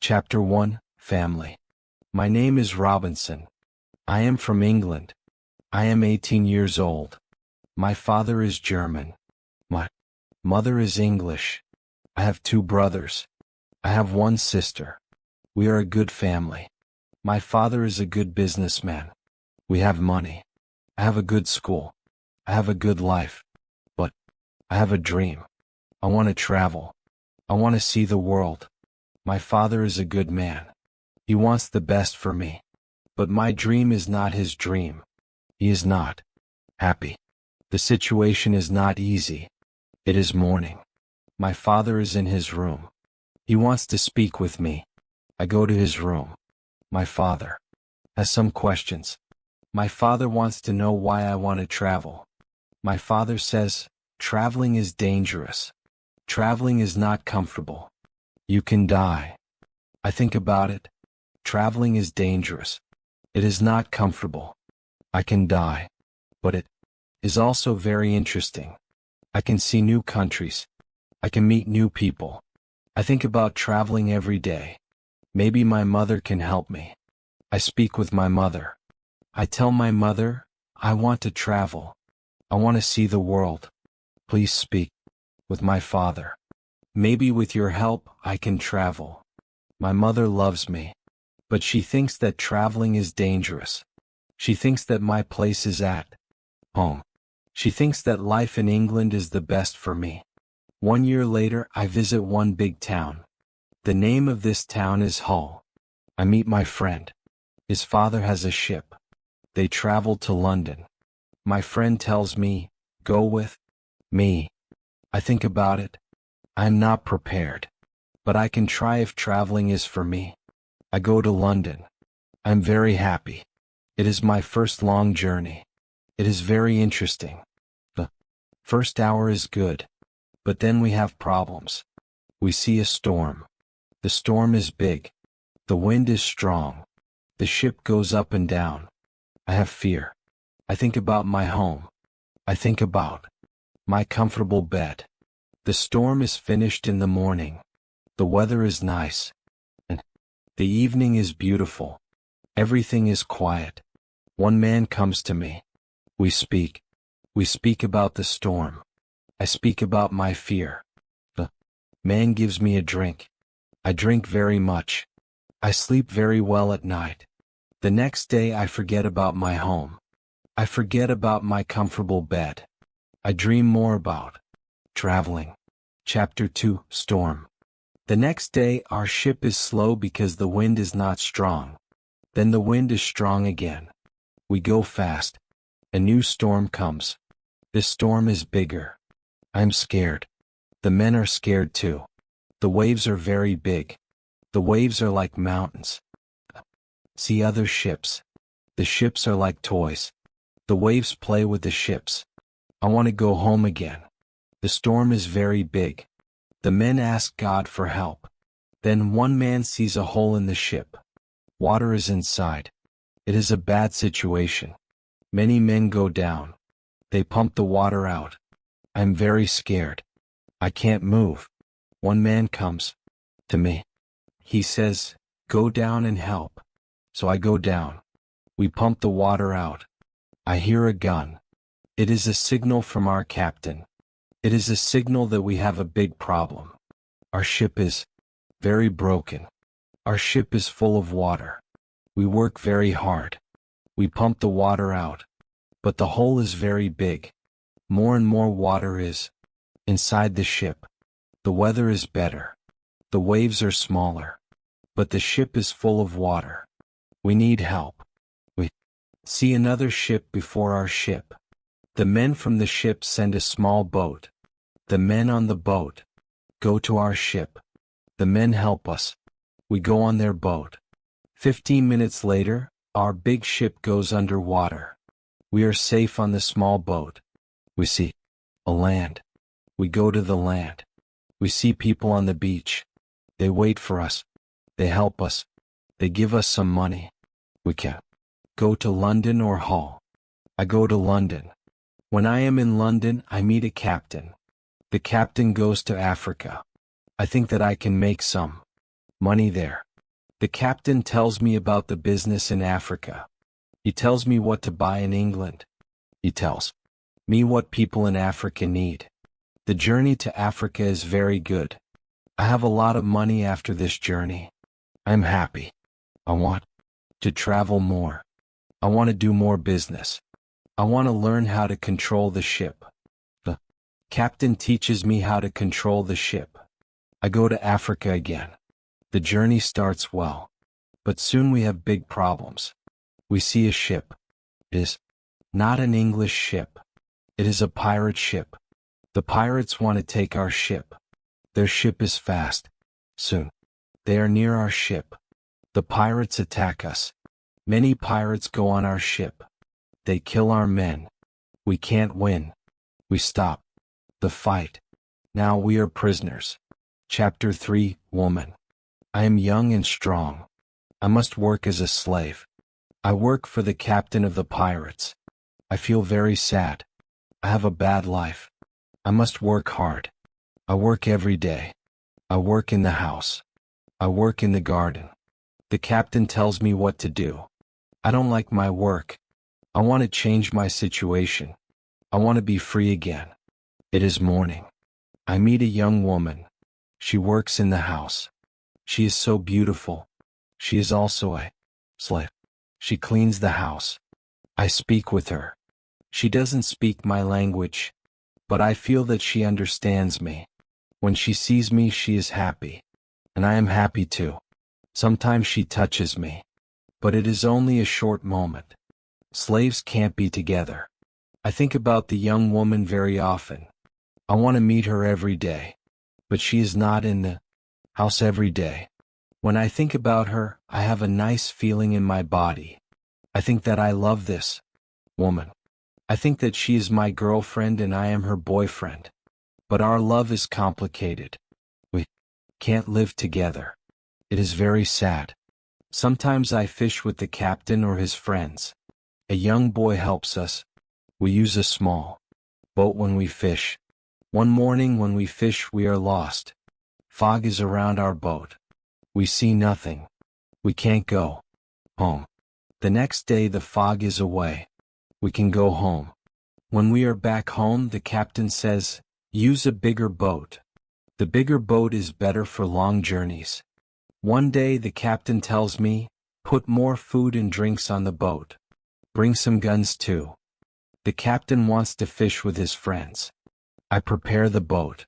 Chapter 1, Family. My name is Robinson. I am from England. I am 18 years old. My father is German. My mother is English. I have 2 brothers. I have 1 sister. We are a good family. My father is a good businessman. We have money. I have a good school. I have a good life. But I have a dream. I want to travel. I want to see the world. My father is a good man. He wants the best for me. But my dream is not his dream. He is not happy. The situation is not easy. It is morning. My father is in his room. He wants to speak with me. I go to his room. My father has some questions. My father wants to know why I want to travel. My father says, traveling is dangerous. Traveling is not comfortable. You can die. I think about it. Traveling is dangerous. It is not comfortable. I can die. But it is also very interesting. I can see new countries. I can meet new people. I think about traveling every day. Maybe my mother can help me. I speak with my mother. I tell my mother, I want to travel. I want to see the world. Please speak with my father. Maybe with your help, I can travel. My mother loves me. But she thinks that traveling is dangerous. She thinks that my place is at home. She thinks that life in England is the best for me. 1 year later, I visit one big town. The name of this town is Hull. I meet my friend. His father has a ship. They travel to London. My friend tells me, go with me. I think about it. I'm not prepared. But I can try if traveling is for me. I go to London. I'm very happy. It is my first long journey. It is very interesting. The first hour is good. But then we have problems. We see a storm. The storm is big. The wind is strong. The ship goes up and down. I have fear. I think about my home. I think about my comfortable bed. The storm is finished in the morning. The weather is nice. And the evening is beautiful. Everything is quiet. One man comes to me. We speak. We speak about the storm. I speak about my fear. The man gives me a drink. I drink very much. I sleep very well at night. The next day I forget about my home. I forget about my comfortable bed. I dream more about traveling. Chapter 2, Storm. The next day our ship is slow because the wind is not strong. Then the wind is strong again. We go fast. A new storm comes. This storm is bigger. I'm scared. The men are scared too. The waves are very big. The waves are like mountains. See other ships. The ships are like toys. The waves play with the ships. I want to go home again. The storm is very big. The men ask God for help. Then one man sees a hole in the ship. Water is inside. It is a bad situation. Many men go down. They pump the water out. I'm very scared. I can't move. One man comes to me. He says, go down and help. So I go down. We pump the water out. I hear a gun. It is a signal from our captain. It is a signal that we have a big problem. Our ship is very broken. Our ship is full of water. We work very hard. We pump the water out. But the hole is very big. More and more water is inside the ship. The weather is better. The waves are smaller. But the ship is full of water. We need help. We see another ship before our ship. The men from the ship send a small boat. The men on the boat go to our ship. The men help us. We go on their boat. 15 minutes later, our big ship goes under water. We are safe on the small boat. We see a land. We go to the land. We see people on the beach. They wait for us. They help us. They give us some money. We can go to London or Hull. I go to London. When I am in London, I meet a captain. The captain goes to Africa. I think that I can make some money there. The captain tells me about the business in Africa. He tells me what to buy in England. He tells me what people in Africa need. The journey to Africa is very good. I have a lot of money after this journey. I'm happy. I want to travel more. I want to do more business. I want to learn how to control the ship. The captain teaches me how to control the ship. I go to Africa again. The journey starts well. But soon we have big problems. We see a ship. It is not an English ship. It is a pirate ship. The pirates want to take our ship. Their ship is fast. Soon. They are near our ship. The pirates attack us. Many pirates go on our ship. They kill our men. We can't win. We stop the fight. Now we are prisoners. Chapter 3, Woman. I am young and strong. I must work as a slave. I work for the captain of the pirates. I feel very sad. I have a bad life. I must work hard. I work every day. I work in the house. I work in the garden. The captain tells me what to do. I don't like my work. I want to change my situation. I want to be free again. It is morning. I meet a young woman. She works in the house. She is so beautiful. She is also a slave. She cleans the house. I speak with her. She doesn't speak my language, but I feel that she understands me. When she sees me, she is happy. And I am happy too. Sometimes she touches me. But it is only a short moment. Slaves can't be together. I think about the young woman very often. I want to meet her every day. But she is not in the house every day. When I think about her, I have a nice feeling in my body. I think that I love this woman. I think that she is my girlfriend and I am her boyfriend. But our love is complicated. We can't live together. It is very sad. Sometimes I fish with the captain or his friends. A young boy helps us. We use a small boat when we fish. One morning when we fish, we are lost. Fog is around our boat. We see nothing. We can't go home. The next day the fog is away. We can go home. When we are back home, the captain says, use a bigger boat. The bigger boat is better for long journeys. One day the captain tells me, put more food and drinks on the boat. Bring some guns too. The captain wants to fish with his friends. I prepare the boat.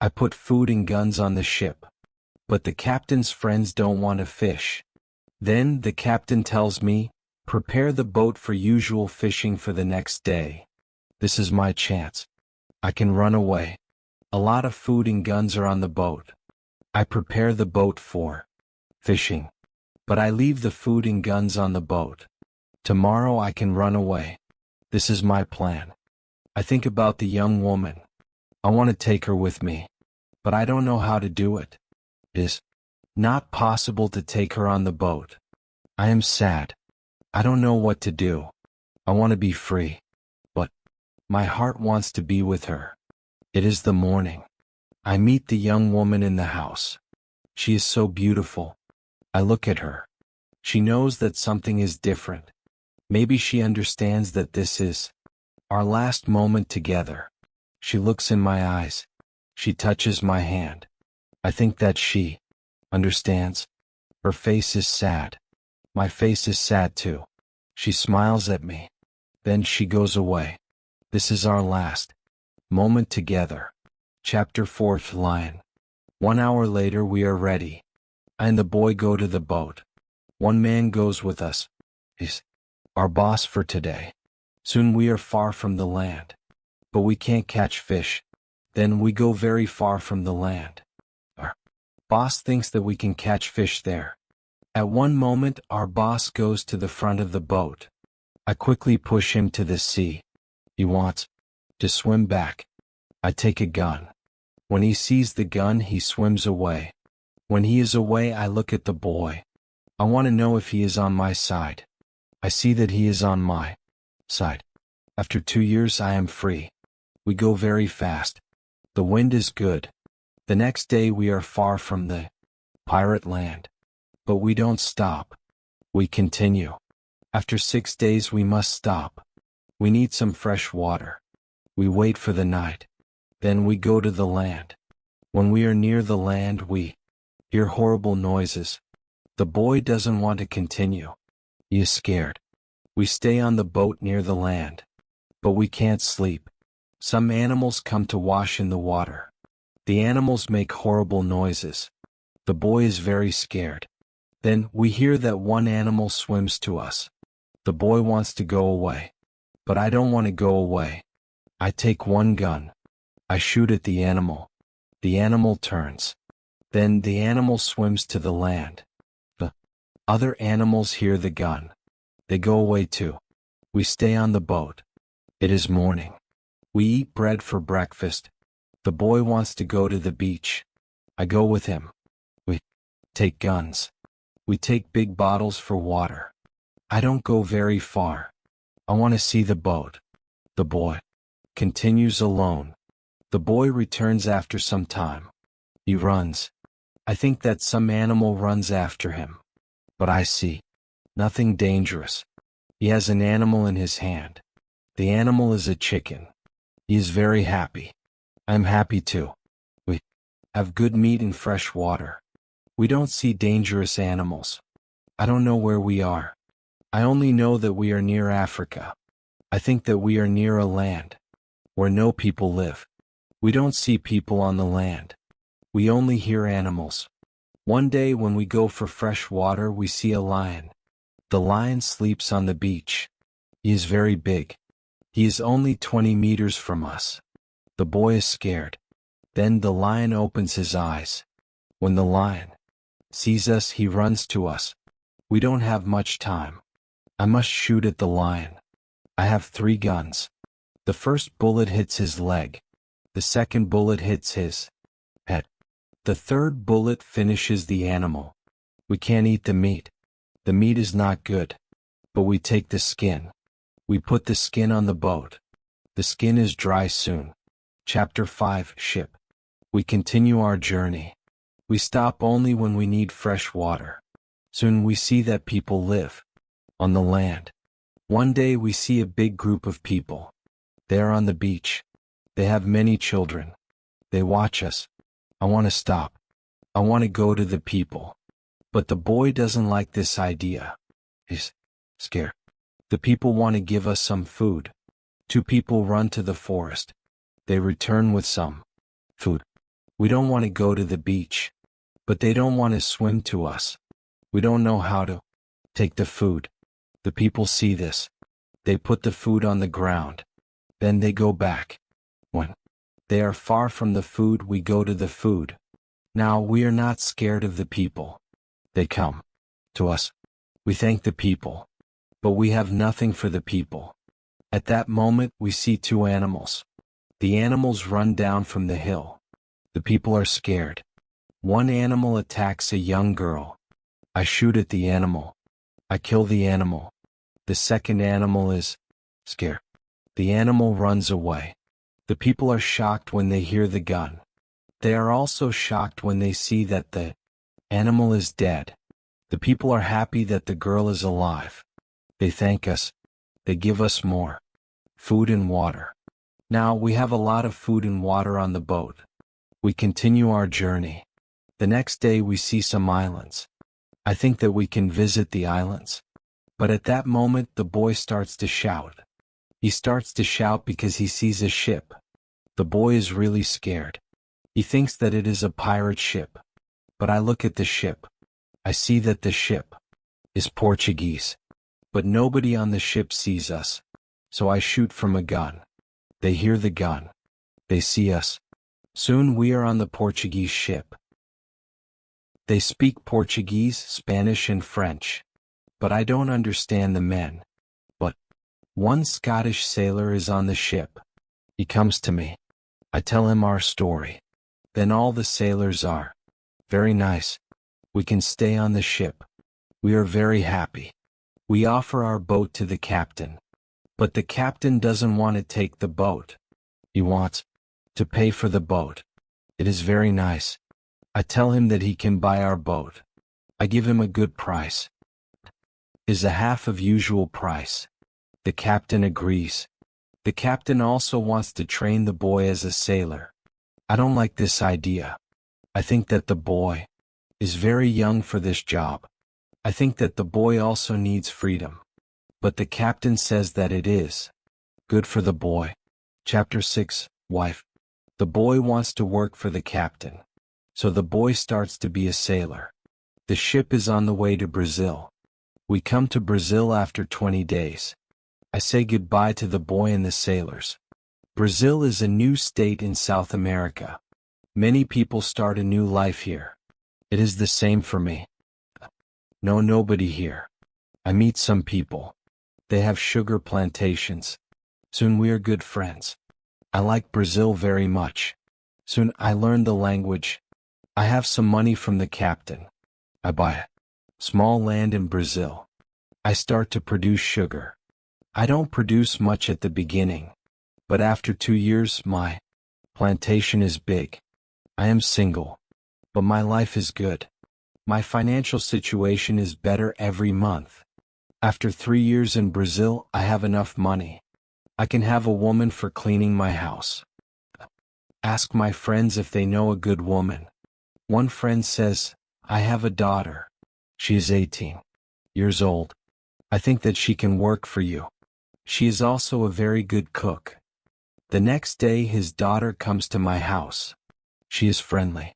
I put food and guns on the ship. But the captain's friends don't want to fish. Then the captain tells me, prepare the boat for usual fishing for the next day. This is my chance. I can run away. A lot of food and guns are on the boat. I prepare the boat for fishing. But I leave the food and guns on the boat. Tomorrow I can run away. This is my plan. I think about the young woman. I want to take her with me. But I don't know how to do it. It is not possible to take her on the boat. I am sad. I don't know what to do. I want to be free. But my heart wants to be with her. It is the morning. I meet the young woman in the house. She is so beautiful. I look at her. She knows that something is different. Maybe she understands that this is our last moment together. She looks in my eyes. She touches my hand. I think that she understands. Her face is sad. My face is sad too. She smiles at me. Then she goes away. This is our last moment together. Chapter 4, Lion. 1 hour later we are ready. I and the boy go to the boat. One man goes with us. He's our boss for today. Soon we are far from the land. But we can't catch fish. Then we go very far from the land. Our boss thinks that we can catch fish there. At one moment our boss goes to the front of the boat. I quickly push him to the sea. He wants to swim back. I take a gun. When he sees the gun, he swims away. When he is away, I look at the boy. I want to know if he is on my side. I see that he is on my side. After 2 years I am free. We go very fast. The wind is good. The next day we are far from the pirate land. But we don't stop. We continue. After 6 days we must stop. We need some fresh water. We wait for the night. Then we go to the land. When we are near the land we hear horrible noises. The boy doesn't want to continue. He is scared. We stay on the boat near the land. But we can't sleep. Some animals come to wash in the water. The animals make horrible noises. The boy is very scared. Then we hear that one animal swims to us. The boy wants to go away. But I don't want to go away. I take one gun. I shoot at the animal. The animal turns. Then the animal swims to the land. The other animals hear the gun. They go away too. We stay on the boat. It is morning. We eat bread for breakfast. The boy wants to go to the beach. I go with him. We take guns. We take big bottles for water. I don't go very far. I want to see the boat. The boy continues alone. The boy returns after some time. He runs. I think that some animal runs after him. But I see nothing dangerous. He has an animal in his hand. The animal is a chicken. He is very happy. I am happy too. We have good meat and fresh water. We don't see dangerous animals. I don't know where we are. I only know that we are near Africa. I think that we are near a land where no people live. We don't see people on the land. We only hear animals. One day when we go for fresh water we see a lion. The lion sleeps on the beach. He is very big. He is only 20 meters from us. The boy is scared. Then the lion opens his eyes. When the lion sees us he runs to us. We don't have much time. I must shoot at the lion. I have 3 guns. The first bullet hits his leg. The second bullet hits his head. The third bullet finishes the animal. We can't eat the meat. The meat is not good. But we take the skin. We put the skin on the boat. The skin is dry soon. Chapter 5 Ship. We continue our journey. We stop only when we need fresh water. Soon we see that people live on the land. One day we see a big group of people. They are on the beach. They have many children. They watch us. I want to stop. I want to go to the people. But the boy doesn't like this idea. He's scared. The people want to give us some food. 2 people run to the forest. They return with some food. We don't want to go to the beach. But they don't want to swim to us. We don't know how to take the food. The people see this. They put the food on the ground. Then they go back. When they are far from the food we go to the food. Now we are not scared of the people. They come to us. We thank the people. But we have nothing for the people. At that moment we see 2 animals. The animals run down from the hill. The people are scared. One animal attacks a young girl. I shoot at the animal. I kill the animal. The second animal is scared. The animal runs away. The people are shocked when they hear the gun. They are also shocked when they see that the animal is dead. The people are happy that the girl is alive. They thank us. They give us more food and water. Now we have a lot of food and water on the boat. We continue our journey. The next day we see some islands. I think that we can visit the islands. But at that moment the boy starts to shout. He starts to shout because he sees a ship. The boy is really scared. He thinks that it is a pirate ship. But I look at the ship. I see that the ship is Portuguese. But nobody on the ship sees us. So I shoot from a gun. They hear the gun. They see us. Soon we are on the Portuguese ship. They speak Portuguese, Spanish and French. But I don't understand the men. But one Scottish sailor is on the ship. He comes to me. I tell him our story. Then all the sailors are very nice. We can stay on the ship. We are very happy. We offer our boat to the captain. But the captain doesn't want to take the boat. He wants to pay for the boat. It is very nice. I tell him that he can buy our boat. I give him a good price. Is a half of usual price. The captain agrees. The captain also wants to train the boy as a sailor. I don't like this idea. I think that the boy is very young for this job. I think that the boy also needs freedom. But the captain says that it is good for the boy. Chapter 6, Wife. The boy wants to work for the captain. So the boy starts to be a sailor. The ship is on the way to Brazil. We come to Brazil after 20 days. I say goodbye to the boy and the sailors. Brazil is a new state in South America. Many people start a new life here. It is the same for me. No, nobody here. I meet some people. They have sugar plantations. Soon we are good friends. I like Brazil very much. Soon I learn the language. I have some money from the captain. I buy a small land in Brazil. I start to produce sugar. I don't produce much at the beginning, but after 2 years my plantation is big. I am single, but my life is good. My financial situation is better every month. After 3 years in Brazil, I have enough money. I can have a woman for cleaning my house. Ask my friends if they know a good woman. One friend says, I have a daughter. She is 18 years old. I think that she can work for you. She is also a very good cook. The next day his daughter comes to my house. She is friendly,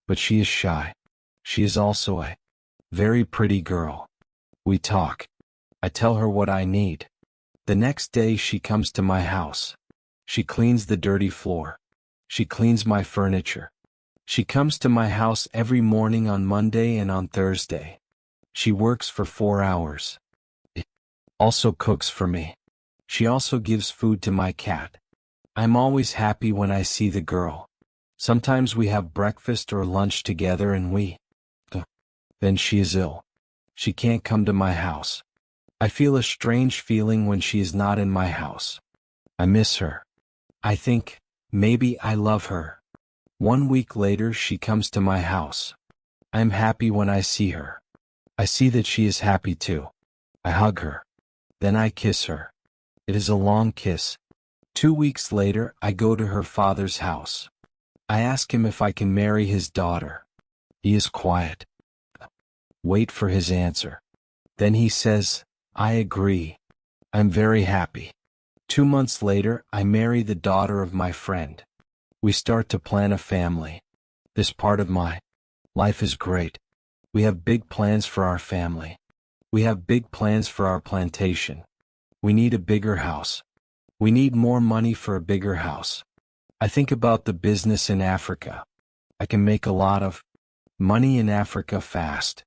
but she is shy. She is also a very pretty girl. We talk. I tell her what I need. The next day she comes to my house. She cleans the dirty floor. She cleans my furniture. She comes to my house every morning on Monday and on Thursday. She works for 4 hours. It also cooks for me. She also gives food to my cat. I'm always happy when I see the girl. Sometimes we have breakfast or lunch together and then she is ill. She can't come to my house. I feel a strange feeling when she is not in my house. I miss her. I think, maybe I love her. 1 week later she comes to my house. I am happy when I see her. I see that she is happy too. I hug her. Then I kiss her. It is a long kiss. 2 weeks later I go to her father's house. I ask him if I can marry his daughter. He is quiet. Wait for his answer. Then he says, I agree. I'm very happy. 2 months later I marry the daughter of my friend. We start to plan a family. This part of my life is great. We have big plans for our family. We have big plans for our plantation. We need a bigger house. We need more money for a bigger house. I think about the business in Africa. I can make a lot of money in Africa fast.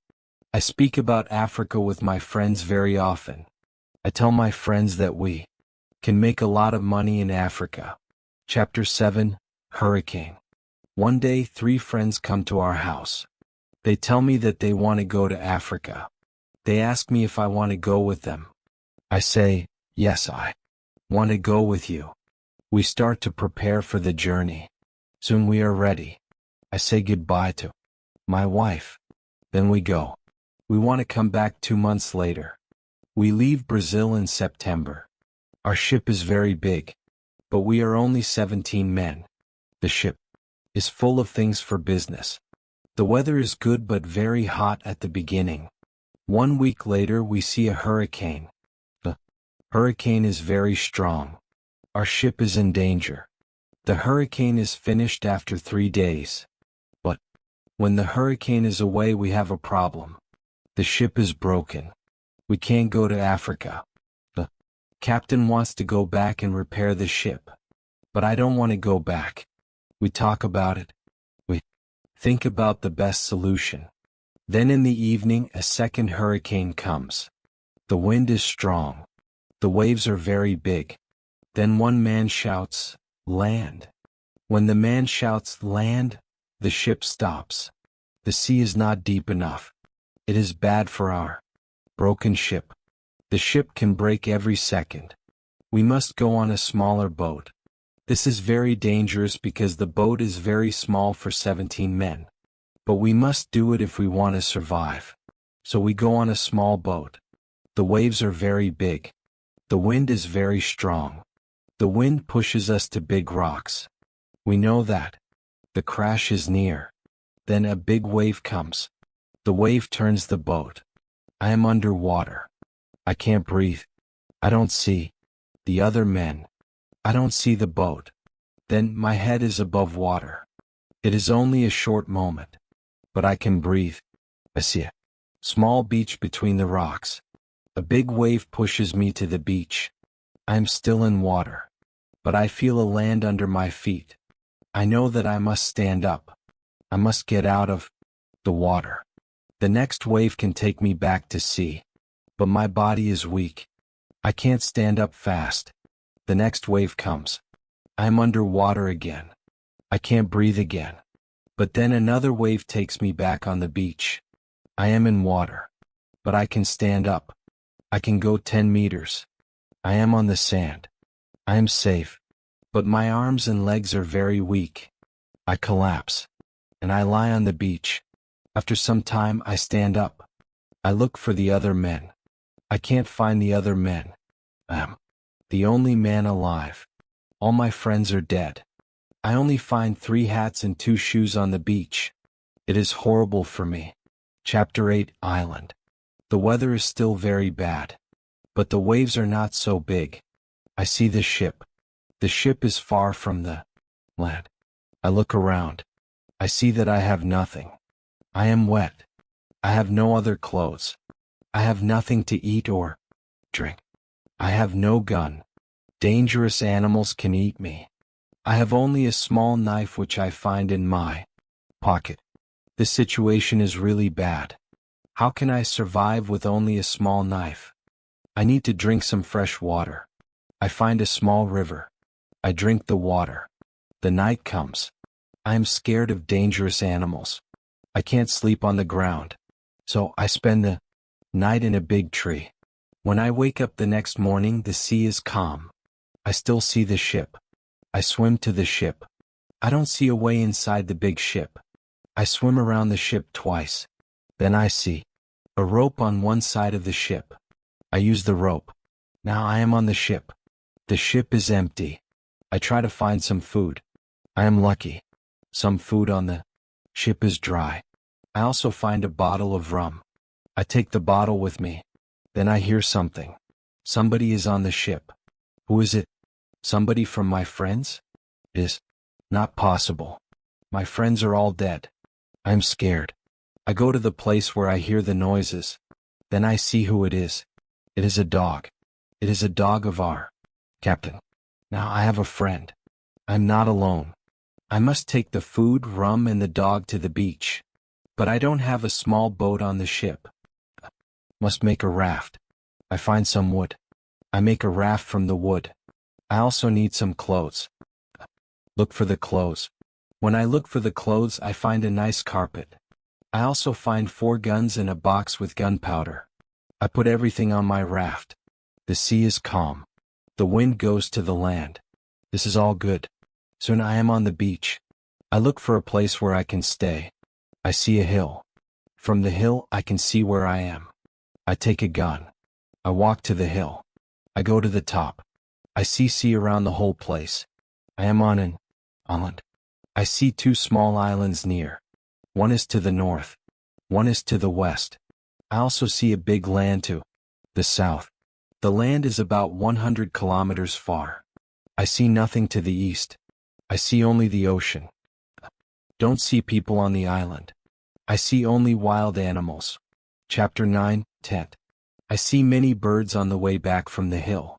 I speak about Africa with my friends very often. I tell my friends that we can make a lot of money in Africa. Chapter 7, Hurricane. One day 3 friends come to our house. They tell me that they want to go to Africa. They ask me if I want to go with them. I say, yes, I want to go with you. We start to prepare for the journey. Soon we are ready. I say goodbye to my wife. Then we go. We want to come back 2 months later. We leave Brazil in September. Our ship is very big, but we are only 17 men. The ship is full of things for business. The weather is good but very hot at the beginning. 1 week later we see a hurricane. The hurricane is very strong. Our ship is in danger. The hurricane is finished after 3 days. But when the hurricane is away we have a problem. The ship is broken. We can't go to Africa. The captain wants to go back and repair the ship. But I don't want to go back. We talk about it. We think about the best solution. Then in the evening a second hurricane comes. The wind is strong. The waves are very big. Then one man shouts, land. When the man shouts land, the ship stops. The sea is not deep enough. It is bad for our broken ship. The ship can break every second. We must go on a smaller boat. This is very dangerous because the boat is very small for 17 men. But we must do it if we want to survive. So we go on a small boat. The waves are very big. The wind is very strong. The wind pushes us to big rocks. We know that. The crash is near. Then a big wave comes. The wave turns the boat. I am underwater. I can't breathe. I don't see the other men. I don't see the boat. Then my head is above water. It is only a short moment. But I can breathe. I see a small beach between the rocks. A big wave pushes me to the beach. I am still in water. But I feel a land under my feet. I know that I must stand up. I must get out of the water. The next wave can take me back to sea. But my body is weak. I can't stand up fast. The next wave comes. I am underwater again. I can't breathe again. But then another wave takes me back on the beach. I am in water. But I can stand up. I can go 10 meters. I am on the sand. I am safe. But my arms and legs are very weak. I collapse. And I lie on the beach. After some time I stand up. I look for the other men. I can't find the other men. I'm the only man alive. All my friends are dead. I only find 3 hats and 2 shoes on the beach. It is horrible for me. Chapter 8 Island. The weather is still very bad. But the waves are not so big. I see the ship. The ship is far from the land. I look around. I see that I have nothing. I am wet. I have no other clothes. I have nothing to eat or drink. I have no gun. Dangerous animals can eat me. I have only a small knife which I find in my pocket. The situation is really bad. How can I survive with only a small knife? I need to drink some fresh water. I find a small river. I drink the water. The night comes. I am scared of dangerous animals. I can't sleep on the ground. So I spend the night in a big tree. When I wake up the next morning, the sea is calm. I still see the ship. I swim to the ship. I don't see a way inside the big ship. I swim around the ship twice. Then I see a rope on one side of the ship. I use the rope. Now I am on the ship. The ship is empty. I try to find some food. I am lucky. Some food on the ship is dry. I also find a bottle of rum. I take the bottle with me. Then I hear something. Somebody is on the ship. Who is it? Somebody from my friends? It is not possible. My friends are all dead. I am scared. I go to the place where I hear the noises. Then I see who it is. It is a dog. It is a dog of our captain. Now I have a friend. I'm not alone. I must take the food, rum, and the dog to the beach. But I don't have a small boat on the ship. Must make a raft. I find some wood. I make a raft from the wood. I also need some clothes. Look for the clothes. When I look for the clothes, I find a nice carpet. I also find 4 guns and a box with gunpowder. I put everything on my raft. The sea is calm. The wind goes to the land. This is all good. Soon I am on the beach. I look for a place where I can stay. I see a hill. From the hill I can see where I am. I take a gun. I walk to the hill. I go to the top. I see sea around the whole place. I am on an island. I see 2 small islands near. One is to the north. One is to the west. I also see a big land to the south. The land is about 100 kilometers far. I see nothing to the east. I see only the ocean. Don't see people on the island. I see only wild animals. Chapter 9, Tent. I see many birds on the way back from the hill.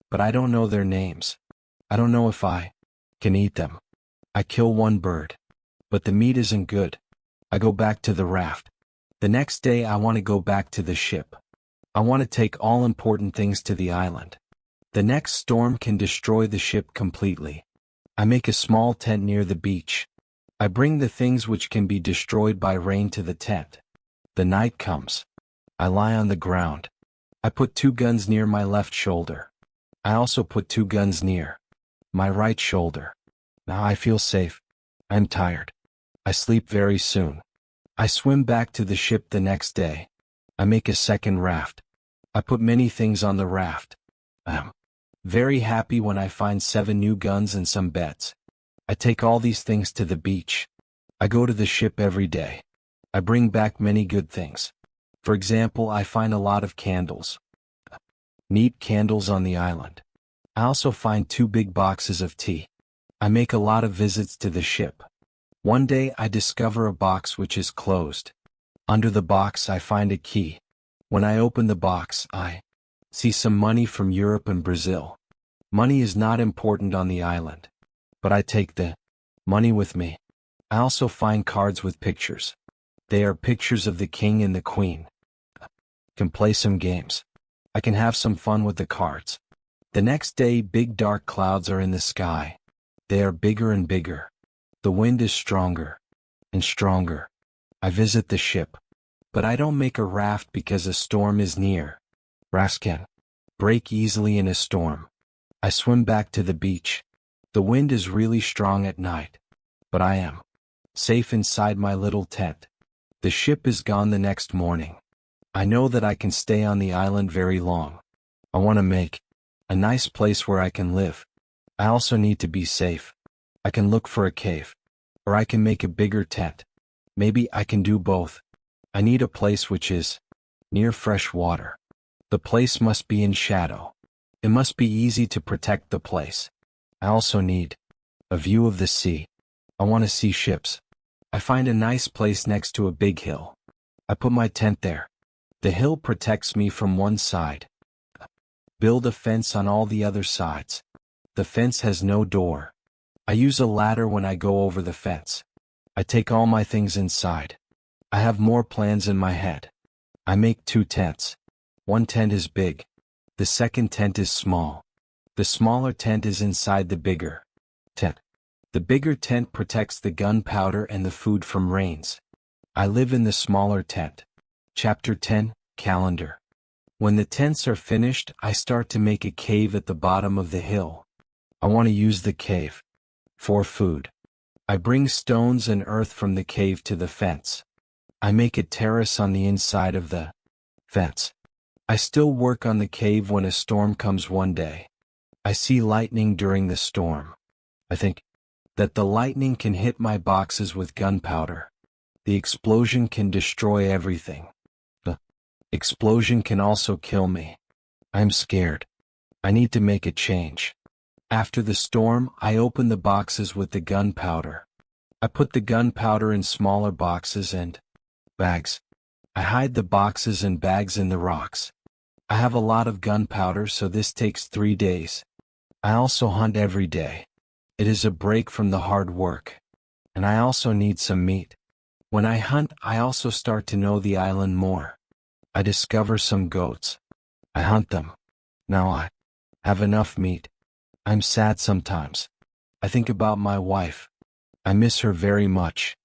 But I don't know their names. I don't know if I can eat them. I kill one bird. But the meat isn't good. I go back to the raft. The next day I want to go back to the ship. I want to take all important things to the island. The next storm can destroy the ship completely. I make a small tent near the beach. I bring the things which can be destroyed by rain to the tent. The night comes. I lie on the ground. I put 2 guns near my left shoulder. I also put 2 guns near my right shoulder. Now I feel safe. I'm tired. I sleep very soon. I swim back to the ship the next day. I make a second raft. I put many things on the raft. I'm very happy when I find 7 new guns and some beds. I take all these things to the beach. I go to the ship every day. I bring back many good things. For example, I find a lot of candles. Neat candles on the island. I also find 2 big boxes of tea. I make a lot of visits to the ship. One day I discover a box which is closed. Under the box I find a key. When I open the box, I see some money from Europe and Brazil. Money is not important on the island, but I take the money with me. I also find cards with pictures. They are pictures of the king and the queen. I can play some games. I can have some fun with the cards. The next day, big dark clouds are in the sky. They are bigger and bigger. The wind is stronger and stronger. I visit the ship, but I don't make a raft because a storm is near. Rafts can break easily in a storm. I swim back to the beach. The wind is really strong at night, but I am safe inside my little tent. The ship is gone the next morning. I know that I can stay on the island very long. I want to make a nice place where I can live. I also need to be safe. I can look for a cave, or I can make a bigger tent. Maybe I can do both. I need a place which is near fresh water. The place must be in shadow. It must be easy to protect the place. I also need a view of the sea. I want to see ships. I find a nice place next to a big hill. I put my tent there. The hill protects me from one side. Build a fence on all the other sides. The fence has no door. I use a ladder when I go over the fence. I take all my things inside. I have more plans in my head. I make 2 tents. One tent is big. The second tent is small. The smaller tent is inside the bigger tent. The bigger tent protects the gunpowder and the food from rains. I live in the smaller tent. Chapter 10, Calendar. When the tents are finished, I start to make a cave at the bottom of the hill. I want to use the cave for food. I bring stones and earth from the cave to the fence. I make a terrace on the inside of the fence. I still work on the cave when a storm comes one day. I see lightning during the storm. I think that the lightning can hit my boxes with gunpowder. The explosion can destroy everything. The explosion can also kill me. I'm scared. I need to make a change. After the storm, I open the boxes with the gunpowder. I put the gunpowder in smaller boxes and bags. I hide the boxes and bags in the rocks. I have a lot of gunpowder, so this takes 3 days. I also hunt every day. It is a break from the hard work. And I also need some meat. When I hunt, I also start to know the island more. I discover some goats. I hunt them. Now I have enough meat. I'm sad sometimes. I think about my wife. I miss her very much.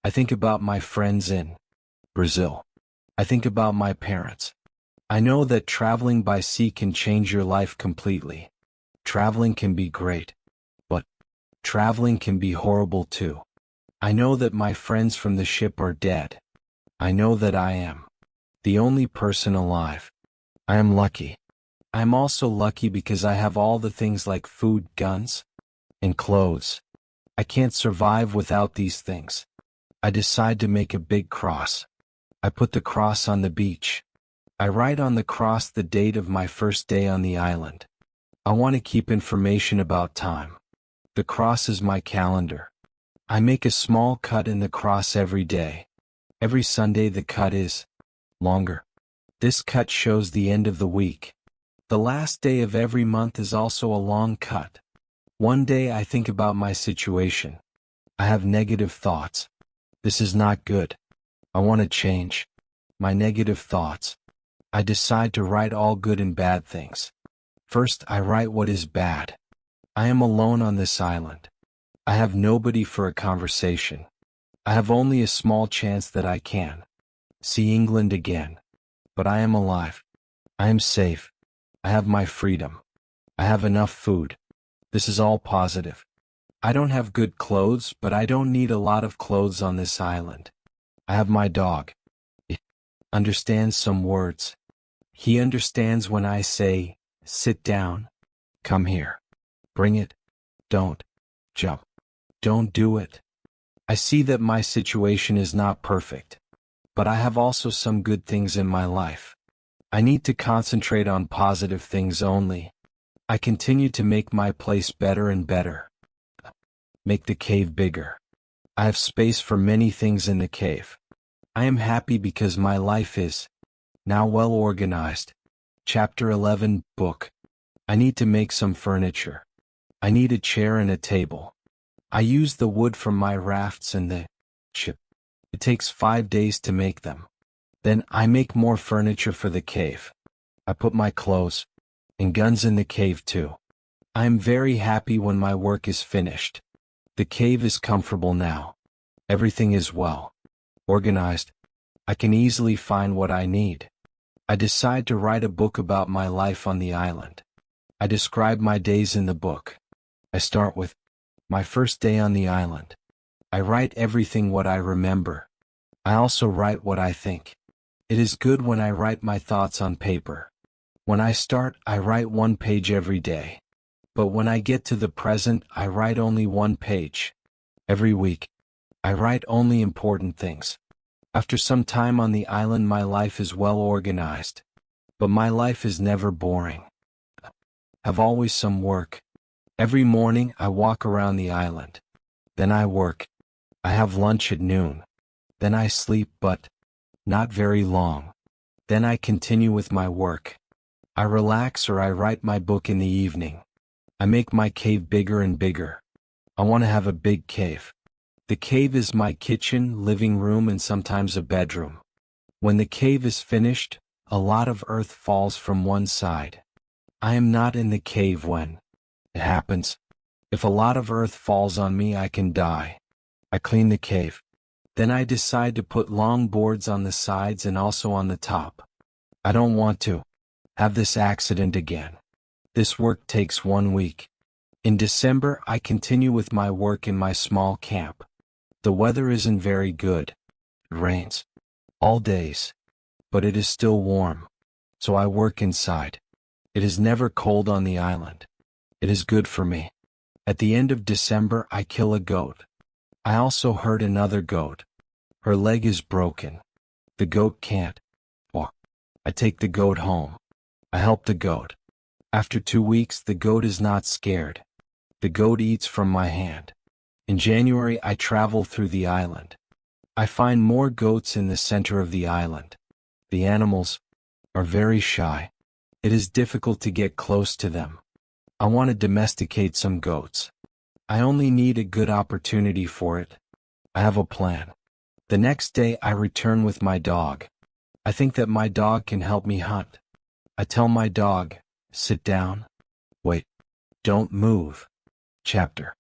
I think about my friends in Brazil. I think about my parents. I know that traveling by sea can change your life completely. Traveling can be great, but traveling can be horrible too. I know that my friends from the ship are dead. I know that I am the only person alive. I am lucky. I am also lucky because I have all the things like food, guns, and clothes. I can't survive without these things. I decide to make a big cross. I put the cross on the beach. I write on the cross the date of my first day on the island. I want to keep information about time. The cross is my calendar. I make a small cut in the cross every day. Every Sunday the cut is longer. This cut shows the end of the week. The last day of every month is also a long cut. One day I think about my situation. I have negative thoughts. This is not good. I want to change my negative thoughts. I decide to write all good and bad things. First, I write what is bad. I am alone on this island. I have nobody for a conversation. I have only a small chance that I can see England again. But I am alive. I am safe. I have my freedom. I have enough food. This is all positive. I don't have good clothes, but I don't need a lot of clothes on this island. I have my dog. understands some words. He understands when I say, sit down, come here, bring it, don't, jump, don't do it. I see that my situation is not perfect, but I have also some good things in my life. I need to concentrate on positive things only. I continue to make my place better and better. Make the cave bigger. I have space for many things in the cave. I am happy because my life is now well organized. Chapter 11 Book. I need to make some furniture. I need a chair and a table. I use the wood from my rafts and the ship. It takes 5 days to make them. Then I make more furniture for the cave. I put my clothes and guns in the cave too. I am very happy when my work is finished. The cave is comfortable now. Everything is well organized. I can easily find what I need. I decide to write a book about my life on the island. I describe my days in the book. I start with my first day on the island. I write everything what I remember. I also write what I think. It is good when I write my thoughts on paper. When I start, I write 1 page every day. But when I get to the present, I write only 1 page. Every week, I write only important things. After some time on the island, my life is well organized. But my life is never boring. I have always some work. Every morning, I walk around the island. Then I work. I have lunch at noon. Then I sleep, but not very long. Then I continue with my work. I relax or I write my book in the evening. I make my cave bigger and bigger. I want to have a big cave. The cave is my kitchen, living room, and sometimes a bedroom. When the cave is finished, a lot of earth falls from one side. I am not in the cave when it happens. If a lot of earth falls on me, I can die. I clean the cave. Then I decide to put long boards on the sides and also on the top. I don't want to have this accident again. This work takes 1 week. In December, I continue with my work in my small camp. The weather isn't very good. It rains all days, but it is still warm. So I work inside. It is never cold on the island. It is good for me. At the end of December, I kill a goat. I also hurt another goat. Her leg is broken. The goat can't walk. I take the goat home. I help the goat. After 2 weeks, the goat is not scared. The goat eats from my hand. In January, I travel through the island. I find more goats in the center of the island. The animals are very shy. It is difficult to get close to them. I want to domesticate some goats. I only need a good opportunity for it. I have a plan. The next day, I return with my dog. I think that my dog can help me hunt. I tell my dog, sit down. Wait. Don't move. Chapter